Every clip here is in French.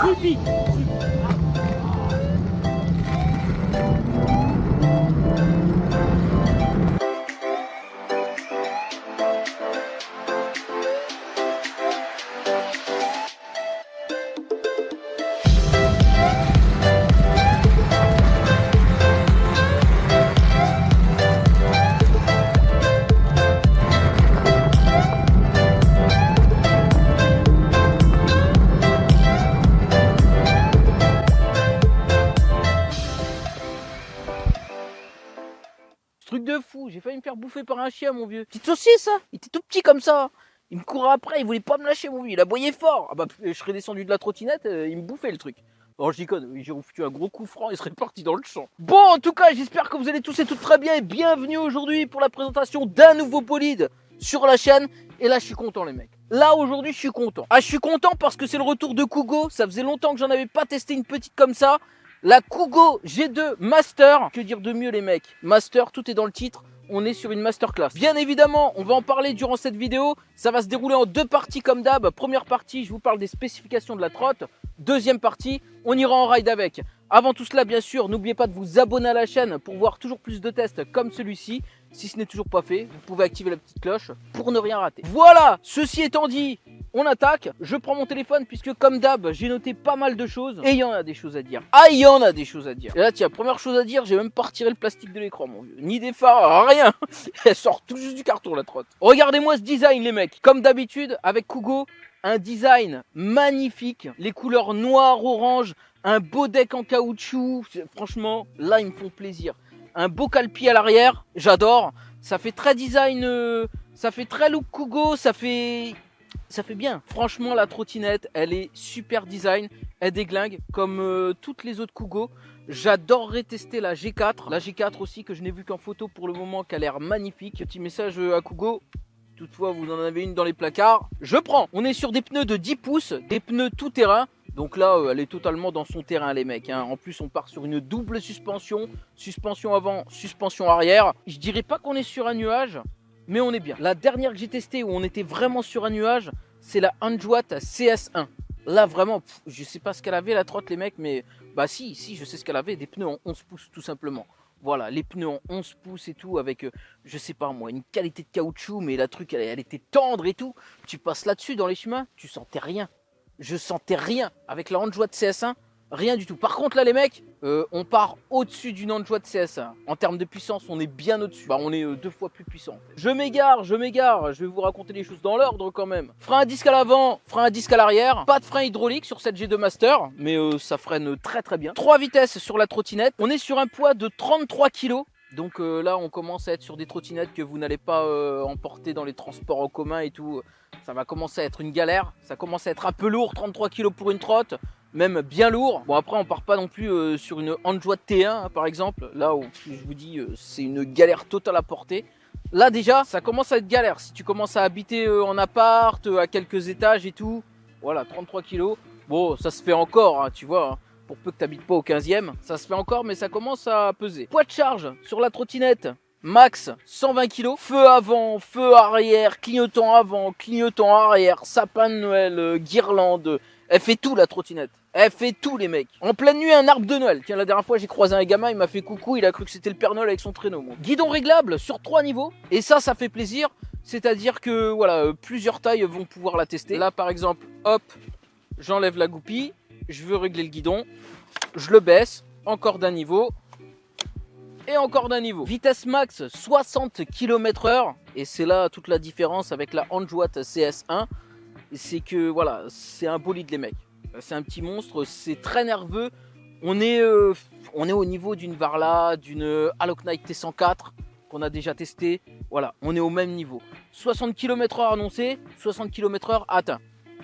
Suivi. Truc de fou, j'ai failli me faire bouffer par un chien, mon vieux. Petite saucisse, ça. Il était tout petit comme ça. Il me courait après, il voulait pas me lâcher, mon vieux. Il aboyait fort. Ah bah, je serais descendu de la trottinette, il me bouffait le truc. Non, je déconne, j'ai foutu un gros coup franc, il serait parti dans le champ. Bon, en tout cas, j'espère que vous allez tous et toutes très bien et bienvenue aujourd'hui pour la présentation d'un nouveau bolide sur la chaîne. Et là, je suis content, les mecs. Là, aujourd'hui, je suis content. Ah, je suis content parce que c'est le retour de Kugo. Ça faisait longtemps que j'en avais pas testé une petite comme ça. La Kugo G2 Master. Que dire de mieux, les mecs? Master, tout est dans le titre. On est sur une masterclass. Bien évidemment, on va en parler durant cette vidéo. Ça va se dérouler en deux parties comme d'hab. Première partie, je vous parle des spécifications de la trotte. Deuxième partie, on ira en ride avec. Avant tout cela, bien sûr, n'oubliez pas de vous abonner à la chaîne pour voir toujours plus de tests comme celui-ci. Si ce n'est toujours pas fait, vous pouvez activer la petite cloche pour ne rien rater. Voilà, ceci étant dit, on attaque. Je prends mon téléphone puisque comme d'hab, j'ai noté pas mal de choses. Et il y en a des choses à dire. Ah, il y en a des choses à dire. Et là, tiens, première chose à dire, j'ai même pas retiré le plastique de l'écran, mon vieux. Ni des phares, rien. Elle sort tout juste du carton, la trotte. Regardez-moi ce design, les mecs. Comme d'habitude, avec Kugo, un design magnifique. Les couleurs noir, orange, un beau deck en caoutchouc. Franchement, là, ils me font plaisir. Un beau calpi à l'arrière, j'adore. Ça fait très design, ça fait très look Kugo, ça fait bien. Franchement, la trottinette, elle est super design. Elle déglingue comme toutes les autres Kugo. J'adorerais tester la G4. La G4 aussi, que je n'ai vue qu'en photo pour le moment, qui a l'air magnifique. Petit message à Kugo. Toutefois, vous en avez une dans les placards. Je prends. On est sur des pneus de 10 pouces, des pneus tout terrain. Donc là, elle est totalement dans son terrain, les mecs. Hein. En plus, on part sur une double suspension. Suspension avant, suspension arrière. Je dirais pas qu'on est sur un nuage, mais on est bien. La dernière que j'ai testée où on était vraiment sur un nuage, c'est la Android CS1. Là, vraiment, je sais pas ce qu'elle avait, la trotte, les mecs, mais bah si, je sais ce qu'elle avait. Des pneus en 11 pouces, tout simplement. Voilà, les pneus en 11 pouces et tout, avec, je sais pas moi, une qualité de caoutchouc, mais la truc, elle était tendre et tout. Tu passes là-dessus dans les chemins, tu sentais rien. Je sentais rien avec la Android CS1, rien du tout. Par contre là les mecs, on part au-dessus d'une Android CS1. En termes de puissance, on est bien au-dessus. Bah, on est 2 fois plus puissant. En fait. Je m'égare, je vais vous raconter les choses dans l'ordre quand même. Frein à disque à l'avant, frein à disque à l'arrière. Pas de frein hydraulique sur cette G2 Master, mais ça freine très très bien. 3 vitesses sur la trottinette. On est sur un poids de 33 kg. Donc là, on commence à être sur des trottinettes que vous n'allez pas emporter dans les transports en commun et tout. Ça va commencer à être une galère. Ça commence à être un peu lourd, 33 kg pour une trotte, même bien lourd. Bon, après, on part pas non plus sur une Android T1, hein, par exemple. Là où je vous dis, c'est une galère totale à porter. Là, déjà, ça commence à être galère. Si tu commences à habiter en appart, à quelques étages et tout, voilà, 33 kg. Bon, ça se fait encore, hein, tu vois. Hein. Pour peu que tu n'habites pas au 15e, ça se fait encore, mais ça commence à peser. Poids de charge sur la trottinette, max 120 kg. Feu avant, feu arrière, clignotant avant, clignotant arrière, sapin de Noël, guirlande. Elle fait tout la trottinette. Elle fait tout les mecs. En pleine nuit, un arbre de Noël. Tiens, la dernière fois, j'ai croisé un gamin, il m'a fait coucou, il a cru que c'était le Père Noël avec son traîneau. Moi. Guidon réglable sur 3 niveaux. Et ça fait plaisir. C'est-à-dire que voilà, plusieurs tailles vont pouvoir la tester. Là, par exemple, hop, j'enlève la goupille. Je veux régler le guidon, je le baisse, encore d'un niveau, et encore d'un niveau. Vitesse max 60 km/h, et c'est là toute la différence avec la Android CS1, c'est que voilà, c'est un bolide les mecs. C'est un petit monstre, c'est très nerveux. On est au niveau d'une Varla, d'une Aloknight T104 qu'on a déjà testé. Voilà, on est au même niveau. 60 km/h annoncé, 60 km/h atteint.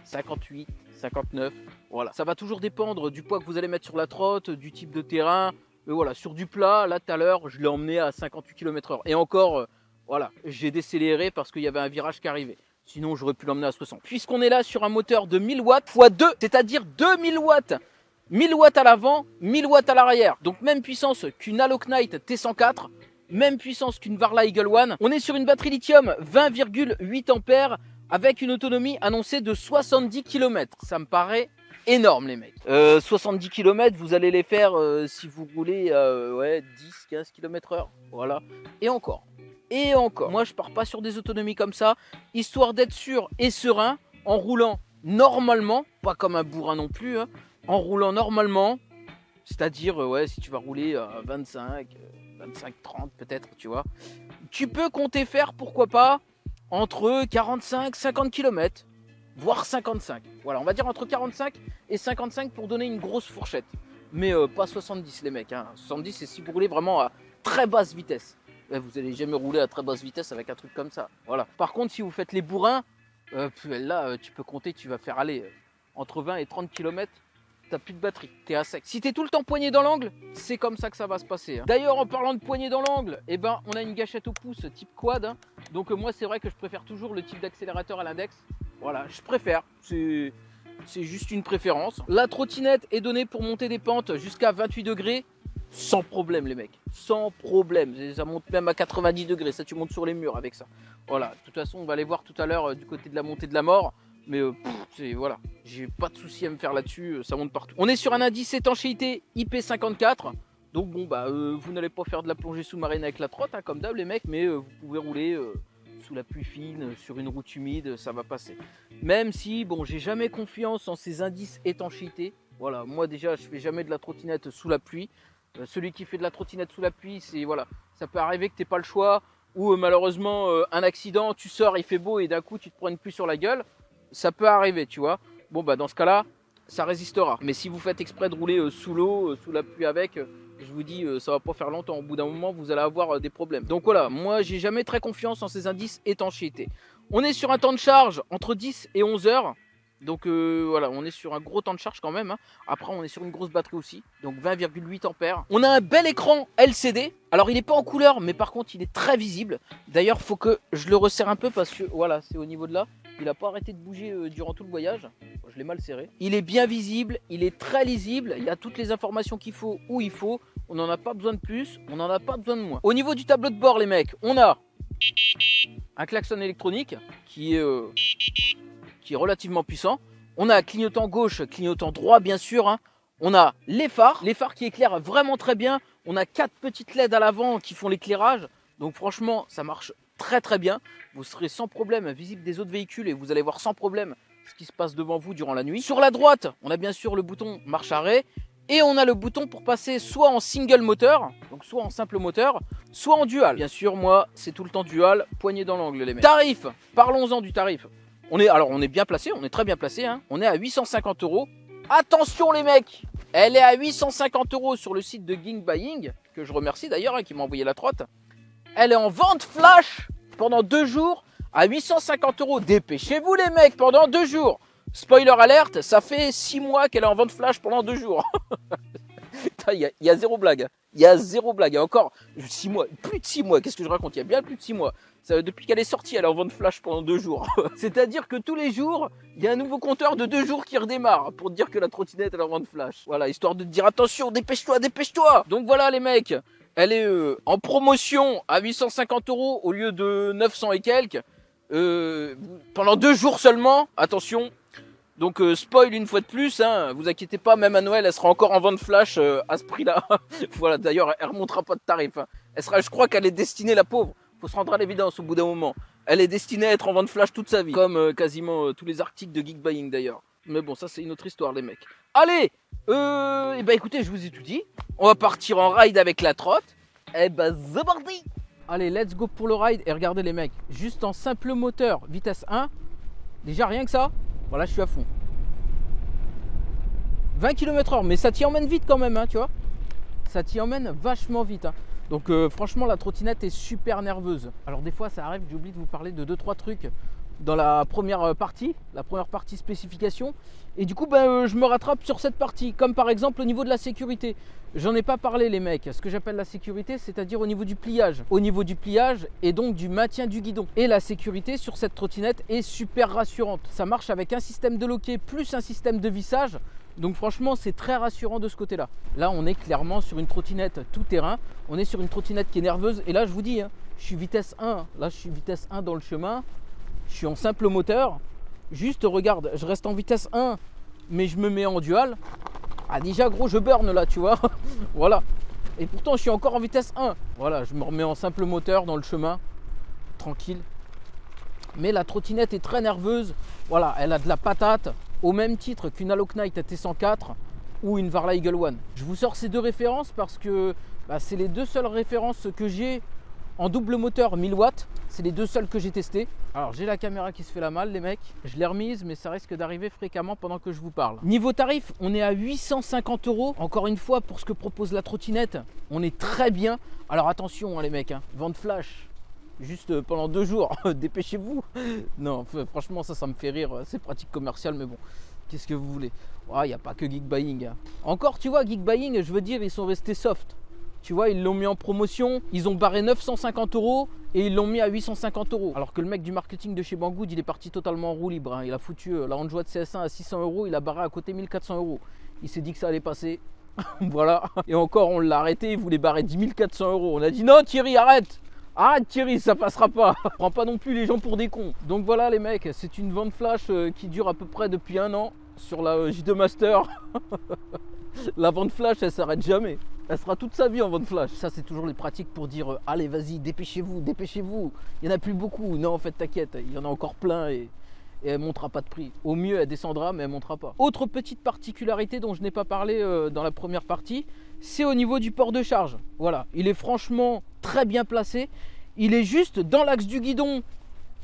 58, 59. Voilà, ça va toujours dépendre du poids que vous allez mettre sur la trotte, du type de terrain. Mais voilà, sur du plat, là tout à l'heure, je l'ai emmené à 58 km/h. Et encore, voilà, j'ai décéléré parce qu'il y avait un virage qui arrivait. Sinon, j'aurais pu l'emmener à 60. Puisqu'on est là sur un moteur de 1000 watts x 2, c'est-à-dire 2000 watts. 1000 watts à l'avant, 1000 watts à l'arrière. Donc même puissance qu'une Aloknight T104, même puissance qu'une Varla Eagle One. On est sur une batterie lithium 20,8 ampères avec une autonomie annoncée de 70 km. Ça me paraît énorme les mecs. 70 km, vous allez les faire si vous roulez ouais, 10-15 km/h. Voilà. Et encore. Et encore. Moi, je pars pas sur des autonomies comme ça, histoire d'être sûr et serein en roulant normalement, pas comme un bourrin non plus, hein, en roulant normalement, c'est-à-dire ouais, si tu vas rouler à 25, 30 peut-être, tu vois. Tu peux compter faire, pourquoi pas, entre 45-50 km, voire 55. Voilà, on va dire entre 45 et 55 pour donner une grosse fourchette. Mais pas 70 les mecs, hein. 70 c'est si vous roulez vraiment à très basse vitesse. Vous n'allez jamais rouler à très basse vitesse avec un truc comme ça. Voilà. Par contre, si vous faites les bourrins, là, tu peux compter, tu vas faire aller entre 20 et 30 km. T'as plus de batterie, t'es à sec. Si t'es tout le temps poigné dans l'angle, c'est comme ça que ça va se passer. Hein. D'ailleurs, en parlant de poigné dans l'angle, eh ben, on a une gâchette au pouce type quad. Hein. Donc moi, c'est vrai que je préfère toujours le type d'accélérateur à l'index. Voilà, je préfère. C'est juste une préférence. La trottinette est donnée pour monter des pentes jusqu'à 28 degrés. Sans problème les mecs, sans problème, ça monte même à 90 degrés, ça tu montes sur les murs avec ça. Voilà, de toute façon on va aller voir tout à l'heure du côté de la montée de la mort, mais voilà, j'ai pas de souci à me faire là-dessus, ça monte partout. On est sur un indice étanchéité IP54, donc bon bah vous n'allez pas faire de la plongée sous-marine avec la trotte hein, comme d'hab les mecs, mais vous pouvez rouler sous la pluie fine, sur une route humide, ça va passer. Même si bon j'ai jamais confiance en ces indices étanchéité, voilà, moi déjà je fais jamais de la trottinette sous la pluie. Celui qui fait de la trottinette sous la pluie, c'est voilà, ça peut arriver que tu n'aies pas le choix ou malheureusement un accident, tu sors, il fait beau et d'un coup tu te prends une pluie sur la gueule, ça peut arriver, tu vois. Bon bah dans ce cas-là, ça résistera. Mais si vous faites exprès de rouler sous l'eau, sous la pluie avec, je vous dis, ça va pas faire longtemps. Au bout d'un moment, vous allez avoir des problèmes. Donc voilà, moi j'ai jamais très confiance en ces indices étanchéité. On est sur un temps de charge entre 10 et 11 heures. Donc voilà, on est sur un gros temps de charge quand même. Hein. Après, on est sur une grosse batterie aussi, donc 20,8 ampères. On a un bel écran LCD. Alors, il n'est pas en couleur, mais par contre, il est très visible. D'ailleurs, il faut que je le resserre un peu parce que voilà, c'est au niveau de là. Il n'a pas arrêté de bouger durant tout le voyage. Je l'ai mal serré. Il est bien visible, il est très lisible. Il y a toutes les informations qu'il faut où il faut. On n'en a pas besoin de plus, on n'en a pas besoin de moins. Au niveau du tableau de bord, les mecs, on a un klaxon électronique qui est relativement puissant. On a clignotant gauche, clignotant droit bien sûr. Hein. On a les phares qui éclairent vraiment très bien. On a 4 petites LED à l'avant qui font l'éclairage. Donc franchement, ça marche très très bien. Vous serez sans problème visible des autres véhicules et vous allez voir sans problème ce qui se passe devant vous durant la nuit. Sur la droite, on a bien sûr le bouton marche arrêt. Et on a le bouton pour passer soit en single moteur, donc soit en simple moteur, soit en dual. Bien sûr, moi, c'est tout le temps dual, poignée dans l'angle les mecs. Tarif, parlons-en du tarif. On est bien placé, on est très bien placé. Hein. On est à 850 €. Attention les mecs, elle est à 850 € sur le site de Ging Buying, que je remercie d'ailleurs, hein, qui m'a envoyé la trotte. Elle est en vente flash pendant 2 jours à 850 €. Dépêchez-vous les mecs, pendant 2 jours. Spoiler alerte, ça fait 6 mois qu'elle est en vente flash pendant 2 jours. Il y a zéro blague. Il y a zéro blague. Il y a encore 6 mois, plus de 6 mois. Qu'est-ce que je raconte? Il y a bien plus de 6 mois. Depuis qu'elle est sortie, elle est en vente flash pendant 2 jours. C'est-à-dire que tous les jours, il y a un nouveau compteur de 2 jours qui redémarre pour dire que la trottinette elle est en vente flash. Voilà, histoire de te dire attention, dépêche-toi, dépêche-toi. Donc voilà les mecs, elle est en promotion à 850 € au lieu de 900 et quelques. Pendant 2 jours seulement, attention. Donc spoil une fois de plus, hein, vous inquiétez pas, même à Noël, elle sera encore en vente flash à ce prix-là. Voilà, d'ailleurs, elle remontera pas de tarif. Hein. Je crois qu'elle est destinée, la pauvre, faut se rendre à l'évidence au bout d'un moment. Elle est destinée à être en vente flash toute sa vie, comme quasiment tous les articles de Geek Buying d'ailleurs. Mais bon, ça c'est une autre histoire les mecs. Allez, et bah écoutez, je vous ai tout dit. On va partir en ride avec la trotte. Et bah c'est parti. Allez, let's go pour le ride. Et regardez les mecs, juste en simple moteur, vitesse 1, déjà rien que ça. Voilà, je suis à fond. 20 km/h, mais ça t'y emmène vite quand même, hein, tu vois. Ça t'y emmène vachement vite. Hein. Donc franchement, la trottinette est super nerveuse. Alors des fois, ça arrive, j'oublie de vous parler de 2-3 trucs dans la première partie spécification. Et du coup, je me rattrape sur cette partie, comme par exemple au niveau de la sécurité. J'en ai pas parlé les mecs, ce que j'appelle la sécurité, c'est-à-dire au niveau du pliage. Au niveau du pliage et donc du maintien du guidon. Et la sécurité sur cette trottinette est super rassurante. Ça marche avec un système de loquet plus un système de vissage. Donc franchement, c'est très rassurant de ce côté-là. Là, on est clairement sur une trottinette tout terrain. On est sur une trottinette qui est nerveuse. Et là, je vous dis, hein, je suis vitesse 1. Là, je suis vitesse 1 dans le chemin. Je suis en simple moteur. Juste, regarde, je reste en vitesse 1 mais je me mets en dual. Ah déjà gros je burn là tu vois. Voilà. Et pourtant je suis encore en vitesse 1. Voilà, je me remets en simple moteur dans le chemin. Tranquille. Mais la trottinette est très nerveuse. Voilà, elle a de la patate. Au même titre qu'une Halo Knight T104 ou une Varla Eagle One. Je vous sors ces deux références parce que c'est les deux seules références que j'ai en double moteur 1000 watts. C'est les deux seules que j'ai testées. Alors j'ai la caméra qui se fait la malle les mecs. Je l'ai remise mais ça risque d'arriver fréquemment pendant que je vous parle. Niveau tarif, on est à 850 €. Encore une fois pour ce que propose la trottinette, on est très bien. Alors attention hein, les mecs, hein, vente flash. Juste pendant 2 jours, dépêchez-vous. Non, franchement ça me fait rire. C'est pratique commerciale mais bon, qu'est-ce que vous voulez. Il n'y a pas que Geek Buying. Hein. Encore tu vois, Geek Buying, je veux dire, ils sont restés soft. Tu vois, ils l'ont mis en promotion, ils ont barré 950 € et ils l'ont mis à 850 €. Alors que le mec du marketing de chez Banggood, il est parti totalement en roue libre. Hein. Il a foutu la Android CS1 à 600 €, il a barré à côté 1400 €. Il s'est dit que ça allait passer. Voilà. Et encore, on l'a arrêté, il voulait barrer 10 400 €. On a dit non Thierry, arrête. Arrête Thierry, ça passera pas. Prends pas non plus les gens pour des cons. Donc voilà les mecs, c'est une vente flash qui dure à peu près depuis 1 an sur la J2 Master. La vente flash, elle s'arrête jamais. Elle sera toute sa vie en vente flash. Ça, c'est toujours les pratiques pour dire allez, vas-y, dépêchez-vous, dépêchez-vous. Il n'y en a plus beaucoup. Non, en fait, t'inquiète, il y en a encore plein et elle ne montera pas de prix. Au mieux, elle descendra, mais elle ne montera pas. Autre petite particularité dont je n'ai pas parlé dans la première partie, c'est au niveau du port de charge. Voilà, il est franchement très bien placé. Il est juste dans l'axe du guidon,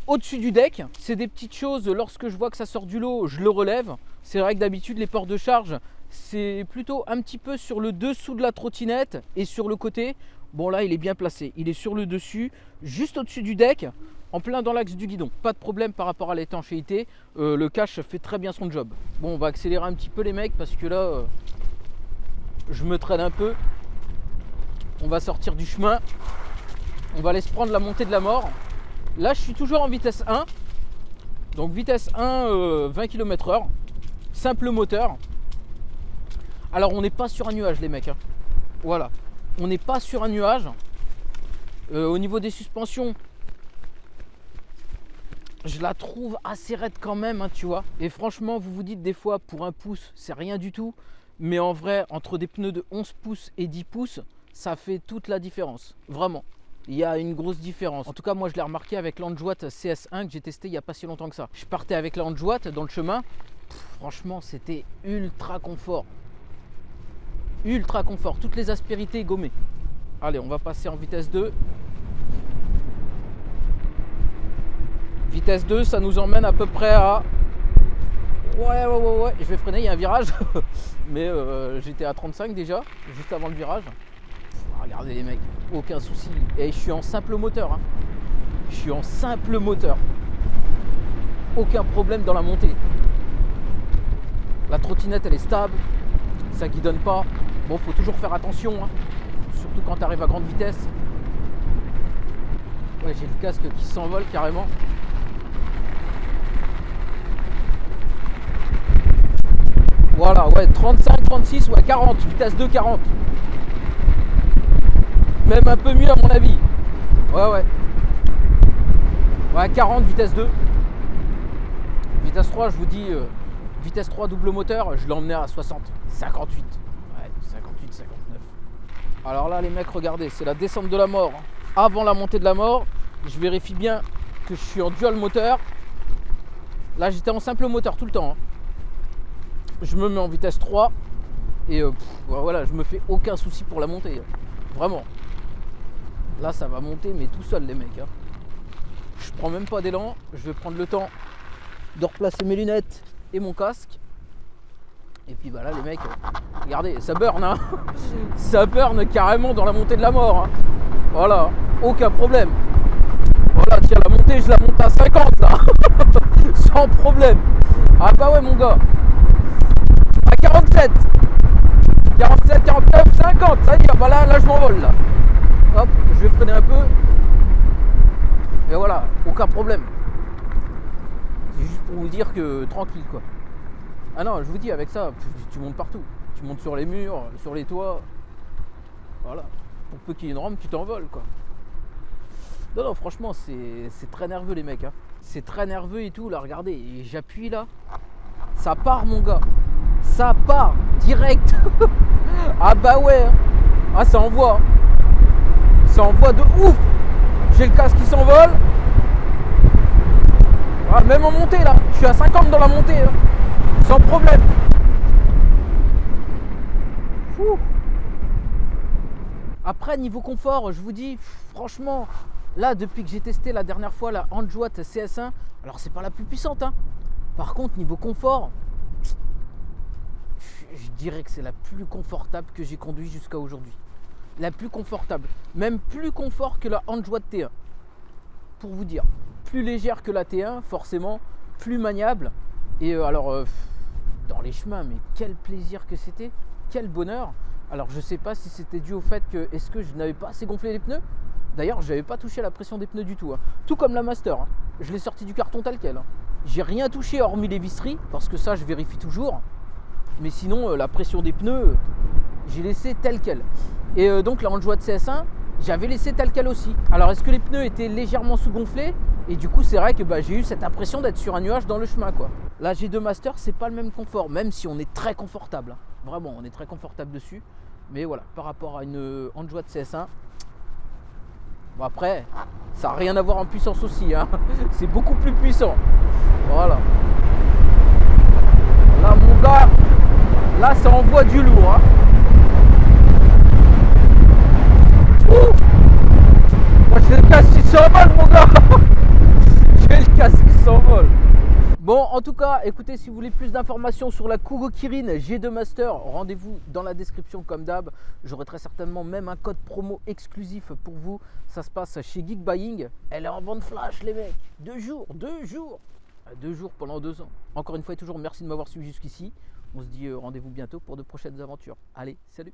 au-dessus du deck. C'est des petites choses, lorsque je vois que ça sort du lot, je le relève. C'est vrai que d'habitude, les ports de charge, c'est plutôt un petit peu sur le dessous de la trottinette et sur le côté. Bon là il est bien placé, il est sur le dessus, juste au-dessus du deck, en plein dans l'axe du guidon. Pas de problème par rapport à l'étanchéité, le cache fait très bien son job. Bon, on va accélérer un petit peu les mecs parce que là je me traîne un peu. On va sortir du chemin, on va aller se prendre la montée de la mort. Là je suis toujours en vitesse 1, donc vitesse 1 20 km/h, simple moteur. Alors on n'est pas sur un nuage les mecs, hein. Voilà, on n'est pas sur un nuage. Au niveau des suspensions, je la trouve assez raide quand même, hein, tu vois. Et franchement, vous vous dites des fois pour 1 pouce, c'est rien du tout. Mais en vrai, entre des pneus de 11 pouces et 10 pouces, ça fait toute la différence. Vraiment, il y a une grosse différence. En tout cas, moi je l'ai remarqué avec l'Android CS1 que j'ai testé il n'y a pas si longtemps que ça. Je partais avec l'Android dans le chemin. Franchement, c'était ultra confort. Ultra confort, toutes les aspérités gommées. Allez, on va passer en vitesse 2. Vitesse 2, ça nous emmène à peu près à... Ouais, je vais freiner, il y a un virage. Mais j'étais à 35 déjà, juste avant le virage. Regardez les mecs, aucun souci. Et je suis en simple moteur, hein. Je suis en simple moteur. Aucun problème dans la montée. La trottinette, elle est stable. Ça guidonne pas. Bon, faut toujours faire attention, hein. Surtout quand tu arrives à grande vitesse. Ouais, j'ai le casque qui s'envole carrément. Voilà, ouais, 35, 36, ouais, 40, vitesse 2, 40. Même un peu mieux à mon avis. Ouais. Ouais, 40, vitesse 2. Vitesse 3, je vous dis, vitesse 3 double moteur, je l'ai emmené à 60, 58. Ouais, 58, 59. Alors là, les mecs, regardez, c'est la descente de la mort. Avant la montée de la mort, je vérifie bien que je suis en dual moteur. Là, j'étais en simple moteur tout le temps, hein. Je me mets en vitesse 3 et voilà, je me fais aucun souci pour la montée. Vraiment. Là, ça va monter, mais tout seul, les mecs, hein. Je prends même pas d'élan. Je vais prendre le temps de replacer mes lunettes et mon casque. Et puis bah là, les mecs, regardez, ça burn, hein. Ça burn carrément dans la montée de la mort, hein. Voilà, aucun problème. Voilà, tiens, la montée, je la monte à 50 là. Sans problème. Ah bah ouais, mon gars. À 47, 49, 50, ça y est, bah là je m'envole là. Hop, je vais freiner un peu. Et voilà, aucun problème. C'est juste pour vous dire que tranquille quoi. Ah non, je vous dis, avec ça, tu montes partout. Tu montes sur les murs, sur les toits. Voilà. Pour peu qu'il y ait une rampe, tu t'envoles quoi. Non, franchement, c'est très nerveux les mecs, hein. C'est très nerveux et tout, là, regardez, j'appuie là. Ça part mon gars. ça part direct. Ah bah ouais. Ah ça envoie. Ça envoie de ouf. J'ai le casque qui s'envole. Ah, même en montée là. Je suis à 50 dans la montée là. Sans problème. Fou. Après niveau confort, je vous dis franchement, là depuis que j'ai testé la dernière fois la Android CS1, alors c'est pas la plus puissante hein. Par contre niveau confort, je dirais que c'est la plus confortable que j'ai conduit jusqu'à aujourd'hui. La plus confortable, même plus confort que la Android T1. Pour vous dire, plus légère que la T1, forcément, plus maniable. Et dans les chemins, mais quel plaisir que c'était, quel bonheur. Alors je sais pas si c'était dû au fait que, est-ce que je n'avais pas assez gonflé les pneus. D'ailleurs, je n'avais pas touché à la pression des pneus du tout. Hein. Tout comme la Master, hein. Je l'ai sorti du carton tel quel. Hein. J'ai rien touché hormis les visseries, parce que ça je vérifie toujours. Mais sinon, la pression des pneus, j'ai laissé tel quel. Et donc la Android CS1, j'avais laissé tel quel aussi. Alors est-ce que les pneus étaient légèrement sous-gonflés? Et du coup c'est vrai que j'ai eu cette impression d'être sur un nuage dans le chemin quoi. La G2 Master c'est pas le même confort, même si on est très confortable. Hein. Vraiment on est très confortable dessus. Mais voilà, par rapport à une Android CS1, bon après, ça n'a rien à voir en puissance aussi. Hein. C'est beaucoup plus puissant. Voilà. Là mon gars, là ça envoie du lourd. Hein. Moi j'ai le casque qui s'envole mon gars. J'ai le casque qui s'envole. Bon en tout cas écoutez, si vous voulez plus d'informations sur la Kuro Kirin G2 Master, rendez-vous dans la description comme d'hab. J'aurai très certainement même un code promo exclusif pour vous. Ça se passe chez Geek Buying. Elle est en vente flash les mecs. 2 jours 2 jours pendant 2 ans. Encore une fois et toujours merci de m'avoir suivi jusqu'ici. On se dit rendez-vous bientôt pour de prochaines aventures. Allez, salut.